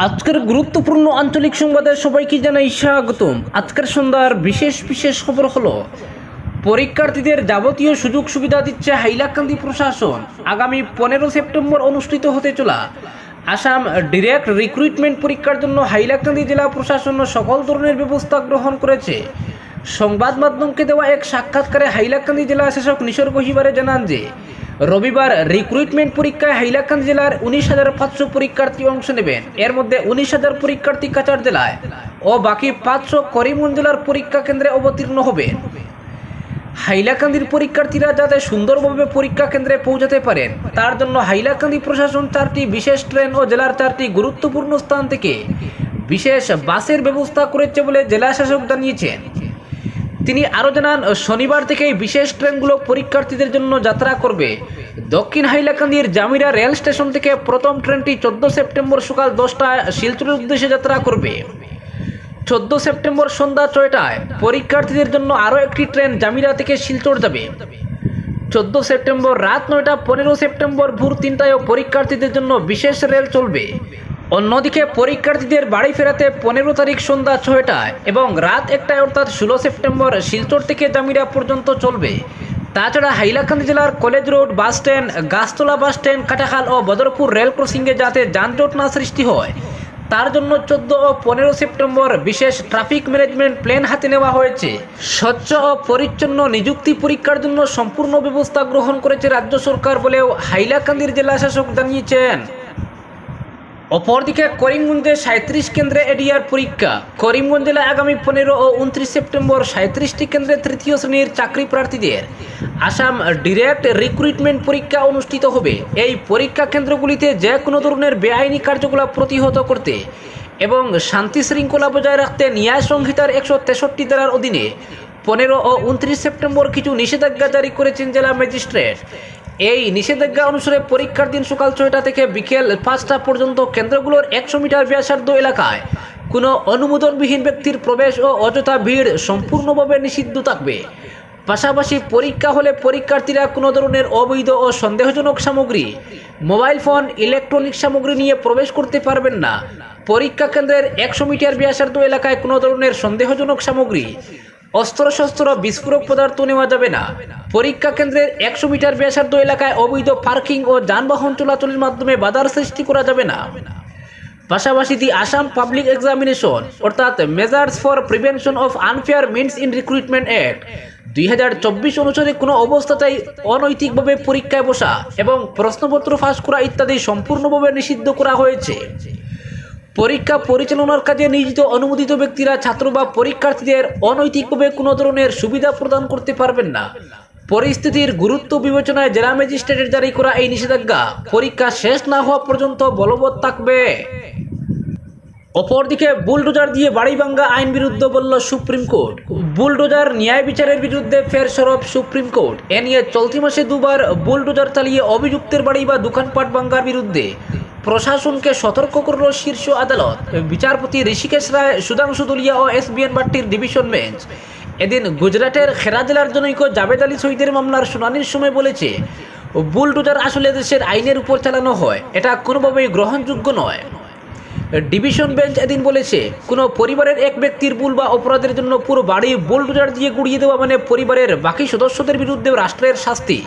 আজকের গুরুত্বপূর্ণ আঞ্চলিক সংবাদে সবাইকে জানাই স্বাগতম। আজকের সন্ধ্যার বিশেষ খবর হলো, পরীক্ষার্থীদের যাবতীয় সুযোগ সুবিধা দিচ্ছে হাইলাকান্দি প্রশাসন। আগামী 15 সেপ্টেম্বর অনুষ্ঠিত হতে চলা আসাম ডিরেক্ট রিক্রুটমেন্ট পরীক্ষার জন্য হাইলাকান্দি জেলা প্রশাসন সকল ধরনের ব্যবস্থা গ্রহণ করেছে। সংবাদ মাধ্যমকে দেওয়া এক সাক্ষাৎকারে হাইলাকান্দি জেলা শাসক নিসর্গ হিবারে জানান যে রবিবার রিক্রুটমেন্ট পরীক্ষায় হাইলাকান্দি জেলার 19,500 পরীক্ষার্থী অংশ নেবেন। এর মধ্যে 19,000 পরীক্ষার্থী কাছাড় জেলায় ও বাকি 500 করিমগঞ্জ জেলার পরীক্ষা কেন্দ্রে অবতীর্ণ হবেন। হাইলাকান্দির পরীক্ষার্থীরা যাতে সুন্দরভাবে পরীক্ষা কেন্দ্রে পৌঁছাতে পারেন তার জন্য হাইলাকান্দি প্রশাসন 4টি বিশেষ ট্রেন ও জেলার 4টি গুরুত্বপূর্ণ স্থান থেকে বিশেষ বাসের ব্যবস্থা করেছে বলে জেলা শাসক জানিয়েছেন। তিনি আরও জানান, শনিবার থেকেই বিশেষ ট্রেনগুলো পরীক্ষার্থীদের জন্য যাত্রা করবে। দক্ষিণ হাইলাকান্দির জামিরা রেল স্টেশন থেকে প্রথম ট্রেনটি 14 সেপ্টেম্বর সকাল 10টায় শিলচরের উদ্দেশ্যে যাত্রা করবে। 14 সেপ্টেম্বর সন্ধ্যা 6টায় পরীক্ষার্থীদের জন্য আরও একটি ট্রেন জামিরা থেকে শিলচর যাবে। 14 সেপ্টেম্বর রাত 9টা, 15 সেপ্টেম্বর ভোর 3টায়ও পরীক্ষার্থীদের জন্য বিশেষ রেল চলবে। অন্যদিকে পরীক্ষার্থীদের বাড়ি ফেরাতে 15 তারিখ সন্ধ্যা 6টায় এবং রাত 1টায় অর্থাৎ 16 সেপ্টেম্বর শিলচর থেকে জামিরা পর্যন্ত চলবে। তাছাড়া হাইলাকান্দি জেলার college road bus stand, Gachhtala bus stand, Katakhal ও বদরপুর রেল ক্রসিংয়ে যাতে যানজট না সৃষ্টি হয় তার জন্য 14 ও 15 সেপ্টেম্বর বিশেষ ট্রাফিক ম্যানেজমেন্ট প্ল্যান হাতে নেওয়া হয়েছে। স্বচ্ছ ও পরিচ্ছন্ন নিযুক্তি পরীক্ষার জন্য সম্পূর্ণ ব্যবস্থা গ্রহণ করেছে রাজ্য সরকার বলেও হাইলাকান্দির জেলা শাসক জানিয়েছেন। অপরদিকে করিমগঞ্জে 37 কেন্দ্রে এডিআর পরীক্ষা। করিমগঞ্জ জেলায় আগামী 15 ও 29 সেপ্টেম্বর 37টি কেন্দ্রে তৃতীয় শ্রেণীর চাকরি প্রার্থীদের আসাম ডিরেক্ট রিক্রুটমেন্ট পরীক্ষা অনুষ্ঠিত হবে। এই পরীক্ষা কেন্দ্রগুলিতে যে কোনো ধরনের বেআইনি কার্যকলাপ প্রতিহত করতে এবং শান্তি শৃঙ্খলা বজায় রাখতে ন্যায় সংহিতার 163 ধারার অধীনে 15 ও 29 সেপ্টেম্বর কিছু নিষেধাজ্ঞা জারি করেছেন জেলা ম্যাজিস্ট্রেট। এই নিষেধাজ্ঞা অনুসারে পরীক্ষার দিন সকাল 6টা থেকে বিকেল 5টা পর্যন্ত কেন্দ্রগুলোর 100 মিটার ব্যাসার্ধ এলাকায় কোনো অনুমোদনবিহীন ব্যক্তির প্রবেশ ও অযথা ভিড় সম্পূর্ণভাবে নিষিদ্ধ থাকবে। পাশাপাশি পরীক্ষা হলে পরীক্ষার্থীরা কোনো ধরনের অবৈধ ও সন্দেহজনক সামগ্রী, মোবাইল ফোন, ইলেকট্রনিক সামগ্রী নিয়ে প্রবেশ করতে পারবেন না। পরীক্ষা কেন্দ্রের 100 মিটার ব্যাসার্ধ এলাকায় কোনো ধরনের সন্দেহজনক সামগ্রী, অস্ত্রশস্ত্র, বিস্ফোরক পদার্থ নেওয়া যাবে না। পরীক্ষা কেন্দ্রের 100 মিটার ব্যাসার্ধ এলাকায় অবৈধ পার্কিং ও যানবাহন চলাচলের মাধ্যমে বাধার সৃষ্টি করা যাবে না। পাশাপাশি দি আসাম পাবলিক এক্সামিনেশন অর্থাৎ measures for prevention of unfair means in recruitment act 2024 অনুসারে কোনো অবস্থাতেই অনৈতিকভাবে পরীক্ষায় বসা এবং প্রশ্নপত্র ফাঁস করা ইত্যাদি সম্পূর্ণভাবে নিষিদ্ধ করা হয়েছে। পরীক্ষা পরিচালনার কাজে নিয়োজিত অনুমোদিত ব্যক্তিরা ছাত্র বা পরীক্ষার্থীদের অনৈতিকভাবে কোনো ধরনের সুবিধা প্রদান করতে পারবেন না। পরিস্থিতির গুরুত্ব বিবেচনায় জেলা ম্যাজিস্ট্রেটের জারি করা এই নিষেধাজ্ঞা পরীক্ষা শেষ না হওয়া পর্যন্ত বলবৎ থাকবে। অপরদিকে বুলডোজার দিয়ে বাড়ি ভাঙ্গা আইন বিরুদ্ধ বলল সুপ্রিম কোর্ট। বুলডোজার ন্যায় বিচারের বিরুদ্ধে ফের সরব সুপ্রিম কোর্ট। এ নিয়ে চলতি মাসে দুবার বুলডোজার চালিয়ে অভিযুক্তের বাড়ি বা দোকানপাট ভাঙ্গার বিরুদ্ধে প্রশাসনকে সতর্ক করল শীর্ষ আদালত। বিচারপতি ঋষিকেশ রায়, সুধাংশু দলিয়া ও SBN ভাট্টির ডিভিশন বেঞ্চ এদিন গুজরাটের খেরা জেলার জনৈক জাবেদ আলী শহীদের মামলার শুনানির সময় বলেছে, বুলডোজার আসলে দেশের আইনের উপর চালানো হয়, এটা কোনোভাবেই গ্রহণযোগ্য নয়। ডিভিশন বেঞ্চ এদিন বলেছে, কোনো পরিবারের এক ব্যক্তির ভুল বা অপরাধের জন্য পুরো বাড়ি বুলডোজার দিয়ে গুড়িয়ে দেওয়া মানে পরিবারের বাকি সদস্যদের বিরুদ্ধে রাষ্ট্রের শাস্তি।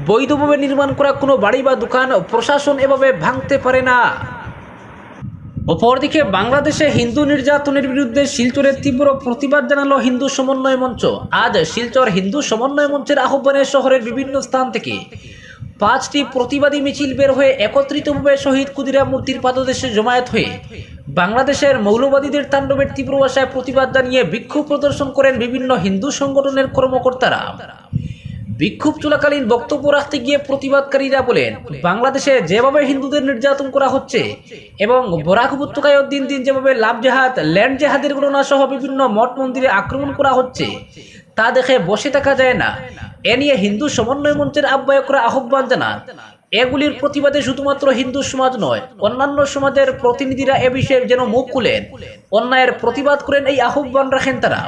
বৈধভাবে নির্মাণ করা কোনো বাড়ি বা দোকান প্রশাসন এভাবে ভাঙতে পারে না। অপরদিকে বাংলাদেশে হিন্দু নির্যাতনের বিরুদ্ধে শিলচরের তীব্র প্রতিবাদ জানালো হিন্দু সমন্বয় মঞ্চ। আজ শিলচর হিন্দু সমন্বয় মঞ্চের আহ্বানে শহরের বিভিন্ন স্থান থেকে 5টি প্রতিবাদী মিছিল বের হয়ে একত্রিতভাবে শহীদ ক্ষুদিরাম মূর্তির পাদদেশে জমায়েত হয়ে বাংলাদেশের মৌলবাদীদের তাণ্ডবের তীব্র ভাষায় প্রতিবাদ জানিয়ে বিক্ষোভ প্রদর্শন করেন বিভিন্ন হিন্দু সংগঠনের কর্মকর্তারা। বিক্ষোভ চলাকালীন বক্তব্য রাখতে গিয়ে প্রতিবাদকারীরা বলেন, বাংলাদেশে যেভাবে হিন্দুদের নির্যাতন করা হচ্ছে এবং বরাক উপত্যকায় দিন দিন যেভাবে লাভ জেহাদ, ল্যান্ড জেহাদের ঘটনা সহ বিভিন্ন মঠ মন্দিরে আক্রমণ করা হচ্ছে তা দেখে বসে থাকা যায় না। এ নিয়ে হিন্দু সমন্বয় মঞ্চের আহ্বায়করা আহ্বান জানান, এগুলির প্রতিবাদে শুধুমাত্র হিন্দু সমাজ নয়, অন্যান্য সমাজের প্রতিনিধিরা এ বিষয়ে যেন মুখ খুলেন, অন্যায়ের প্রতিবাদ করেন এই আহ্বান রাখেন তারা।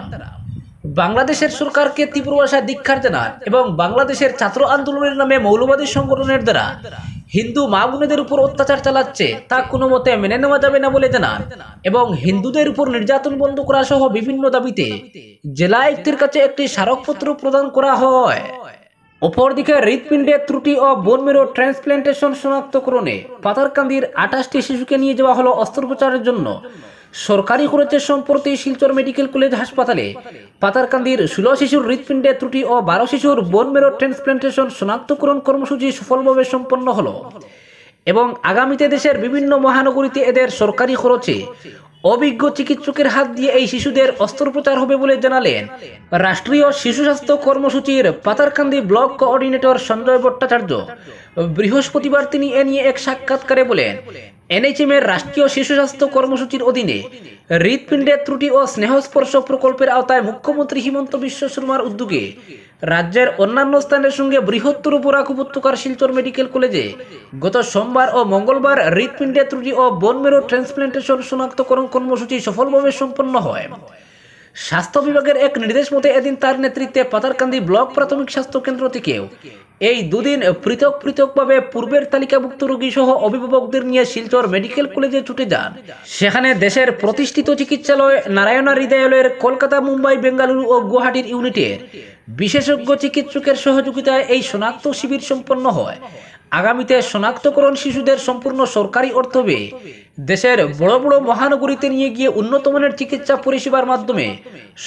বাংলাদেশের সরকারকে তীব্র ভাষায় ধিক্কার জানান এবং বাংলাদেশের ছাত্র আন্দোলনের নামে মৌলবাদী সংগঠনের দ্বারা হিন্দু মা বোনেদের উপর অত্যাচার চালাচ্ছে তা কোনো মতে মেনে নেওয়া যাবে না বলে জানান এবং হিন্দুদের উপর নির্যাতন বন্ধ করা সহ বিভিন্ন দাবিতে জেলা আয়ুক্তের কাছে একটি স্মারকপত্র প্রদান করা হয়। অপরদিকে হৃৎপিণ্ডের ত্রুটি ও বোন মেরো ট্রান্সপ্ল্যান্টেশন শনাক্তকরণে পাতারকান্দির 28টি শিশুকে নিয়ে যাওয়া হলো অস্ত্রোপচারের জন্য। সরকারি খরচে সম্প্রতি শিলচর মেডিকেল কলেজ হাসপাতালে পাতারকান্দির 16 শিশুর হৃৎপিণ্ডের ত্রুটি ও 12 শিশুর বোন মেরো ট্রান্সপ্ল্যান্টেশন শনাক্তকরণ কর্মসূচি সফলভাবে সম্পন্ন হলো এবং আগামীতে দেশের বিভিন্ন মহানগরীতে এদের সরকারি খরচে অভিজ্ঞ চিকিৎসকের হাত দিয়ে এই শিশুদের অস্ত্রোপচার হবে বলে জানালেন রাষ্ট্রীয় শিশু স্বাস্থ্য কর্মসূচির পাতারকান্দি ব্লক কোঅর্ডিনেটর সঞ্জয় ভট্টাচার্য। বৃহস্পতিবার তিনি এ নিয়ে এক সাক্ষাৎকারে বলেন, এনএইচএম এর রাষ্ট্রীয় শিশু স্বাস্থ্য কর্মসূচির অধীনে হৃৎপিণ্ডের ত্রুটি ও স্নেহস্পর্শ প্রকল্পের আওতায় মুখ্যমন্ত্রী হিমন্ত বিশ্ব শর্মার উদ্যোগে রাজ্যের অন্যান্য স্থানের সঙ্গে বৃহত্তর বরাক উপত্যকার শিলচর মেডিকেল কলেজে গত সোমবার ও মঙ্গলবার হৃৎপিণ্ডের ত্রুটি ও বোন মেরো ট্রান্সপ্ল্যান্টেশন শনাক্তকরণ কর্মসূচি সফলভাবে সম্পন্ন হয়। স্বাস্থ্য বিভাগের এক নির্দেশ মতে এদিন তার নেতৃত্বে পাতারকান্দি ব্লক প্রাথমিক স্বাস্থ্য কেন্দ্র থেকেও এই দুদিন পৃথকভাবে পূর্বের তালিকাভুক্ত রোগী সহ অভিভাবকদের নিয়ে শিলচর মেডিকেল কলেজে ছুটে যান। সেখানে দেশের প্রতিষ্ঠিত চিকিৎসালয় নারায়ণা হৃদয়ালয়ের কলকাতা, মুম্বাই, বেঙ্গালুরু ও গুয়াহাটির ইউনিটের বিশেষজ্ঞ চিকিৎসকের সহযোগিতায় এই শনাক্ত শিবির সম্পন্ন হয়। আগামীতে শনাক্তকরণ শিশুদের সম্পূর্ণ সরকারি অর্থে দেশের বড় বড় মহানগরীতে নিয়ে গিয়ে উন্নত মানের চিকিৎসা পরিষেবার মাধ্যমে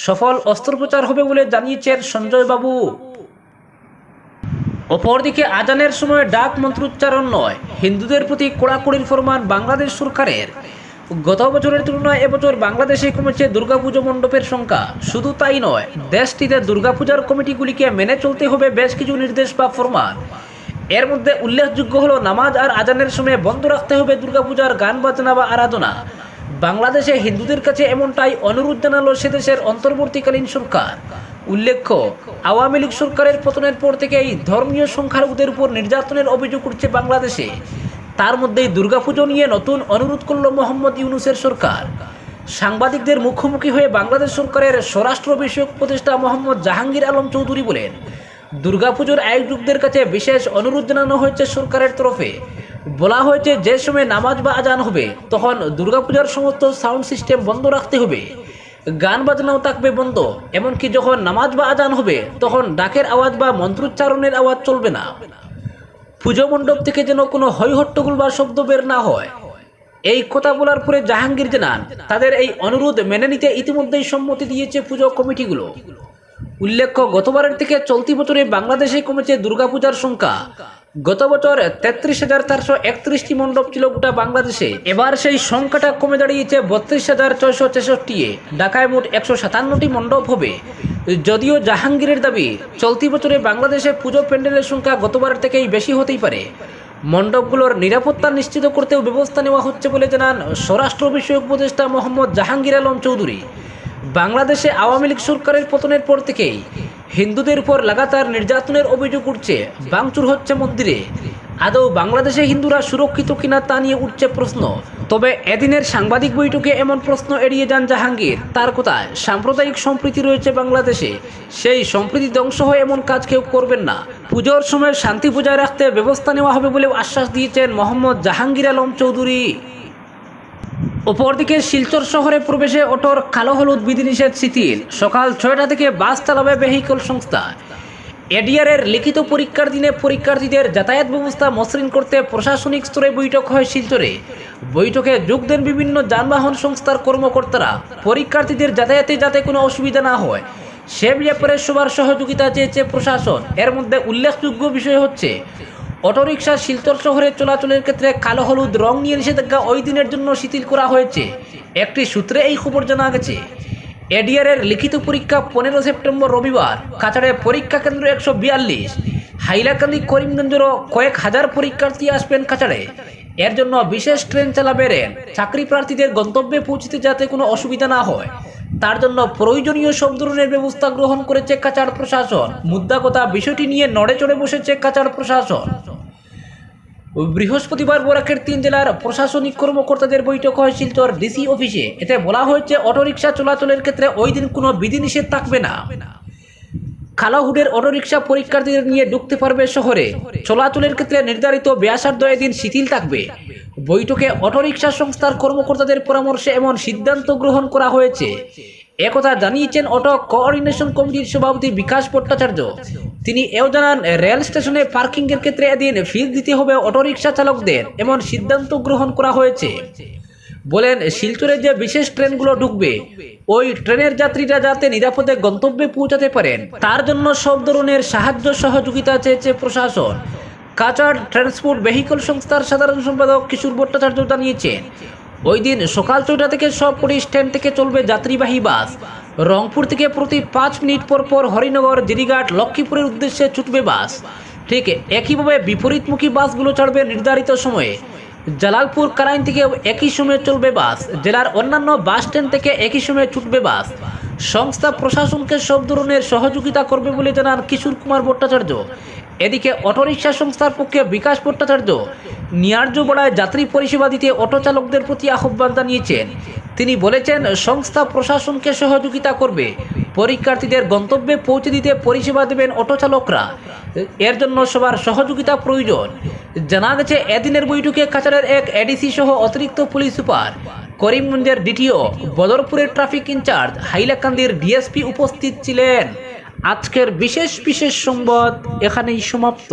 সফল অস্ত্রোপচার হবে বলে জানিয়েছেন সঞ্জয় বাবু। অপরদিকে আজানের সময় ডাক মন্ত্রোচ্চারণ নয়, হিন্দুদের প্রতি কড়াকড়ির ফরমান বাংলাদেশ সরকারের। গত বছরের তুলনায় এবছর বাংলাদেশে কমেছে দুর্গাপুজো মণ্ডপের সংখ্যা। শুধু তাই নয়, দেশটিতে দুর্গাপূজার কমিটিগুলিকে মেনে চলতে হবে বেশ কিছু নির্দেশ বা ফরমান। এর মধ্যে উল্লেখযোগ্য হলো নামাজ আর আজানের সময় বন্ধ রাখতে হবে দুর্গাপূজার গান বাজনা বা আরাধনা। বাংলাদেশে হিন্দুদের কাছে এমনটাই অনুরোধ জানালো সে দেশের অন্তর্বর্তীকালীন সরকার। উল্লেখ্য, আওয়ামী লীগ সরকারের পতনের পর থেকেই ধর্মীয় সংখ্যালঘুদের উপর নির্যাতনের অভিযোগ উঠছে বাংলাদেশে। তার মধ্যেই দুর্গাপুজো নিয়ে নতুন অনুরোধ করল মোহাম্মদ ইউনূসের সরকার। সাংবাদিকদের মুখোমুখি হয়ে বাংলাদেশ সরকারের স্বরাষ্ট্র বিষয়ক উপদেষ্টা মোহাম্মদ জাহাঙ্গীর আলম চৌধুরী বলেন, দুর্গাপুজোর আয়োজকদের কাছে বিশেষ অনুরোধ জানানো হয়েছে সরকারের তরফে। বলা হয়েছে যে সময় নামাজ বা আজান হবে তখন দুর্গাপূজার সমস্ত সাউন্ড সিস্টেম বন্ধ রাখতে হবে, গান বাজনাও থাকবে বন্ধ। এমনকি যখন নামাজ বা আজান হবে তখন ডাকের আওয়াজ বা মন্ত্রোচ্চারণের আওয়াজ চলবে না। পুজো মণ্ডপ থেকে যেন কোনো হইহট্টগোল বা শব্দ বের না হয়। এই কথা বলার পরে জাহাঙ্গীর জানান, তাদের এই অনুরোধ মেনে নিতে ইতিমধ্যেই সম্মতি দিয়েছে পুজো কমিটিগুলো। উল্লেখ্য, গতবারের থেকে চলতি বছরে বাংলাদেশে কমেছে দুর্গাপূজার সংখ্যা। গত বছর 33,431টি মণ্ডপ ছিল গোটা বাংলাদেশে। এবার সেই সংখ্যাটা কমে দাঁড়িয়েছে 32,666-এ। ঢাকায় মোট 157টি মণ্ডপ হবে। যদিও জাহাঙ্গীরের দাবি, চলতি বছরে বাংলাদেশে পুজো প্যান্ডেলের সংখ্যা গতবারের থেকেই বেশি হতেই পারে। মণ্ডপগুলোর নিরাপত্তা নিশ্চিত করতেও ব্যবস্থা নেওয়া হচ্ছে বলে জানান স্বরাষ্ট্র বিষয়ক উপদেষ্টা মোহাম্মদ জাহাঙ্গীর আলম চৌধুরী। বাংলাদেশে আওয়ামী লীগ সরকারের পতনের পর থেকেই হিন্দুদের উপর লাগাতার নির্যাতনের অভিযোগ উঠছে, ভাঙচুর হচ্ছে মন্দিরে। আদৌ বাংলাদেশে হিন্দুরা সুরক্ষিত কিনা তা নিয়ে উঠছে প্রশ্ন। তবে এদিনের সাংবাদিক বৈঠকে এমন প্রশ্ন এড়িয়ে যান জাহাঙ্গীর। তার কথায়, সাম্প্রদায়িক সম্প্রীতি রয়েছে বাংলাদেশে, সেই সম্প্রীতি ধ্বংস হয় এমন কাজ কেউ করবেন না। পুজোর সময় শান্তি বজায় রাখতে ব্যবস্থা নেওয়া হবে বলেও আশ্বাস দিয়েছেন মোহাম্মদ জাহাঙ্গীর আলম চৌধুরী। অপরদিকে শিলচর শহরে প্রবেশে অটোর কালো হলুদ বিধিনিষেধ শিথিল। সকাল 6টা থেকে বাস চালাবে ভেহিকল সংস্থা। এডিআরের লিখিত পরীক্ষার দিনে পরীক্ষার্থীদের যাতায়াত ব্যবস্থা মসৃণ করতে প্রশাসনিক স্তরে বৈঠক হয় শিলচরে। বৈঠকে যোগ দেন বিভিন্ন যানবাহন সংস্থার কর্মকর্তারা। পরীক্ষার্থীদের যাতায়াতে যাতে কোনো অসুবিধা না হয় সে ব্যাপারে সবার সহযোগিতা চেয়েছে প্রশাসন। এর মধ্যে উল্লেখযোগ্য বিষয় হচ্ছে, অটোরিকশা শিলচর শহরে চলাচলের ক্ষেত্রে কালো হলুদ রং নিয়ে নিষেধাজ্ঞা ওই দিনের জন্য শিথিল করা হয়েছে। একটি সূত্রে এই খবর জানা গেছে। এডিআরের লিখিত পরীক্ষা 15 সেপ্টেম্বর রবিবার। কাছাড়ে পরীক্ষা কেন্দ্র 142। হাইলাকান্দি, করিমগঞ্জেরও কয়েক হাজার পরীক্ষার্থী আসবেন কাছাড়ে। এর জন্য বিশেষ ট্রেন চালাবে রেল। চাকরি প্রার্থীদের গন্তব্যে পৌঁছতে যাতে কোনো অসুবিধা না হয় তার জন্য প্রয়োজনীয় সব ধরনের ব্যবস্থা গ্রহণ করেছে কাছাড় প্রশাসন। মুদ্রা কথা, বিষয়টি নিয়ে নড়ে চড়ে বসেছে কাছাড় প্রশাসন। বৃহস্পতিবার বরাকের 3 জেলার প্রশাসনিক কর্মকর্তাদের বৈঠক হয় শিলচর ডিসি অফিসে। এতে বলা হয়েছে, অটোরিকশা চলাচলের ক্ষেত্রে ওই দিন কোনো বিধিনিষেধ থাকবে না। কালোহুডের অটোরিকশা পরীক্ষার্থীদের নিয়ে ঢুকতে পারবে শহরে। চলাচলের ক্ষেত্রে নির্ধারিত ব্যাসার্ধ এদিন শিথিল থাকবে। বৈঠকে অটোরিকশা সংস্থার কর্মকর্তাদের পরামর্শে এমন সিদ্ধান্ত গ্রহণ করা হয়েছে। একথা জানিয়েছেন অটো কোঅর্ডিনেশন কমিটির সভাপতি বিকাশ ভট্টাচার্য। তিনি এও জানান, রেল স্টেশনে পার্কিংয়ের ক্ষেত্রে এদিন ফিস দিতে হবে অটোরিকশা চালকদের, এমন সিদ্ধান্ত গ্রহণ করা হয়েছে। বলেন, শিলচরে যে বিশেষ ট্রেনগুলো ঢুকবে ওই ট্রেনের যাত্রীরা যাতে নিরাপদে গন্তব্যে পৌঁছাতে পারেন তার জন্য সব ধরনের সাহায্য সহযোগিতা চেয়েছে প্রশাসন। কাচার ট্রান্সপোর্ট ভেহিকল সংস্থার সাধারণ সম্পাদক কিশোর ভট্টাচার্য জানিয়েছেন, ওই দিন সকাল 6টা থেকে সবকটি স্ট্যান্ড থেকে চলবে যাত্রীবাহী বাস। রংপুর থেকে প্রতি 5 মিনিট পর পর হরিনগর, জিরিঘাট, লক্ষ্মীপুরের উদ্দেশ্যে ছুটবে বাস। ঠিক একইভাবে বিপরীতমুখী বাসগুলো ছাড়বে নির্ধারিত সময়ে। জালালপুর, কারাইন থেকে একই সময়ে চলবে বাস। জেলার অন্যান্য বাস স্ট্যান্ড থেকে একই সময়ে ছুটবে বাস। সংস্থা প্রশাসনকে সব ধরনের সহযোগিতা করবে বলে জানান কিশোর কুমার ভট্টাচার্য। এদিকে অটোরিকশা সংস্থার পক্ষে বিকাশ ভট্টাচার্য ন্যায্যভাড়ায় যাত্রী পরিষেবা দিতে অটো চালকদের প্রতি আহ্বান জানিয়েছেন। তিনি বলেছেন, সংস্থা প্রশাসনকে সহযোগিতা করবে, পরীক্ষার্থীদের গন্তব্যে পৌঁছে দিতে পরিষেবা দেবেন অটো চালকরা। এর জন্য সবার সহযোগিতা প্রয়োজন। জানা গেছে, এদিনের বৈঠকে কাছাড়ের এক এডিসি সহ অতিরিক্ত পুলিশ সুপার, করিমগঞ্জের ডিটিও, বদরপুরের ট্রাফিক ইনচার্জ, হাইলাকান্দির ডিএসপি উপস্থিত ছিলেন। আজকের বিশেষ সংবাদ এখানেই সমাপ্ত।